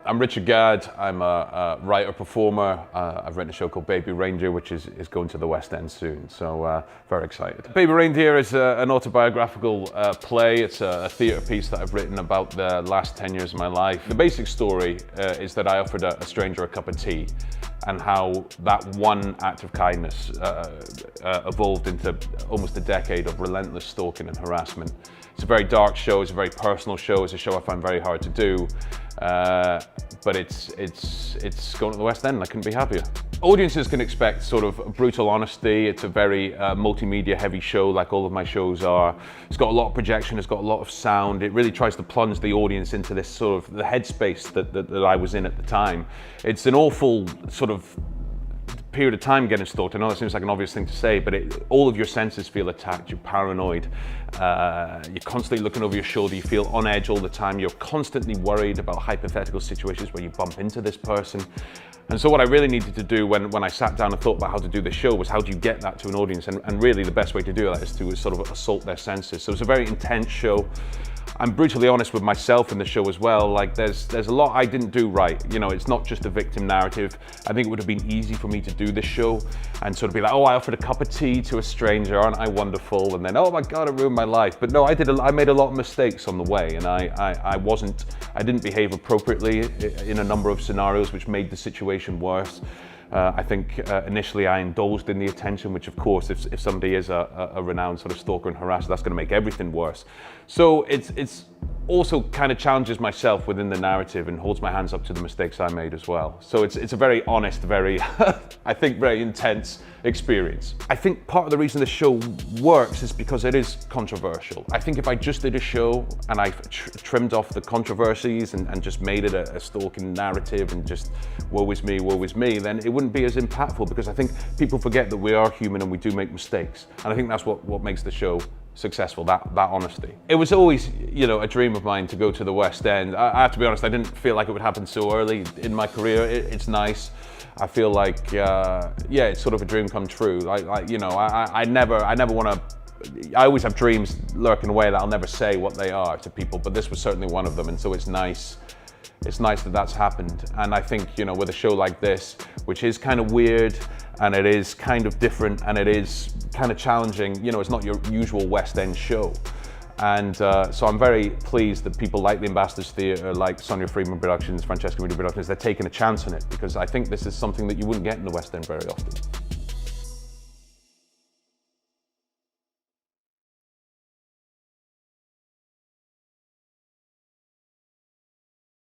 I'm Richard Gadd. I'm a writer-performer. I've written a show called Baby Reindeer, which is going to the West End soon, so very excited. Baby Reindeer is an autobiographical play. It's a theatre piece that I've written about the last 10 years of my life. The basic story is that I offered a stranger a cup of tea, and how that one act of kindness evolved into almost a decade of relentless stalking and harassment. It's a very dark show, it's a very personal show, it's a show I find very hard to do, but it's going to the West End and I couldn't be happier. Audiences can expect sort of brutal honesty. It's a very multimedia heavy show, like all of my shows are. It's got a lot of projection, it's got a lot of sound. It really tries to plunge the audience into this sort of the headspace that I was in at the time. It's an awful sort of period of time getting stalked. I know that seems like an obvious thing to say, but all of your senses feel attacked. You're paranoid. You're constantly looking over your shoulder. You feel on edge all the time. You're constantly worried about hypothetical situations where you bump into this person. And so what I really needed to do when I sat down and thought about how to do this show was how do you get that to an audience? And really the best way to do that is to sort of assault their senses. So it's a very intense show. I'm brutally honest with myself in the show as well. Like there's a lot I didn't do right. You know, it's not just a victim narrative. I think it would have been easy for me to do this show and sort of be like, oh, I offered a cup of tea to a stranger, aren't I wonderful? And then, oh my God, it ruined my life. But no, I made a lot of mistakes on the way, and I didn't behave appropriately in a number of scenarios, which made the situation worse. I think initially I indulged in the attention, which of course, if somebody is a renowned sort of stalker and harasser, that's going to make everything worse. So it's also kind of challenges myself within the narrative and holds my hands up to the mistakes I made as well. So it's a very honest, very, I think, very intense experience. I think part of the reason the show works is because it is controversial. I think if I just did a show and I trimmed off the controversies and just made it a stalking narrative and just woe is me, then it wouldn't be as impactful, because I think people forget that we are human and we do make mistakes. And I think that's what makes the show successful, that honesty. It was always, you know, a dream of mine to go to the West End. I have to be honest, I didn't feel like it would happen so early in my career. It's nice. I feel like, yeah, it's sort of a dream come true. Like you know, I never want to. I always have dreams lurking away that I'll never say what they are to people, but this was certainly one of them, and so it's nice. It's nice that that's happened. And I think, you know, with a show like this, which is kind of weird and it is kind of different and it is kind of challenging, you know, it's not your usual West End show. And so I'm very pleased that people like the Ambassadors Theatre, like Sonia Friedman Productions, Francesca Moody Productions, they're taking a chance on it, because I think this is something that you wouldn't get in the West End very often.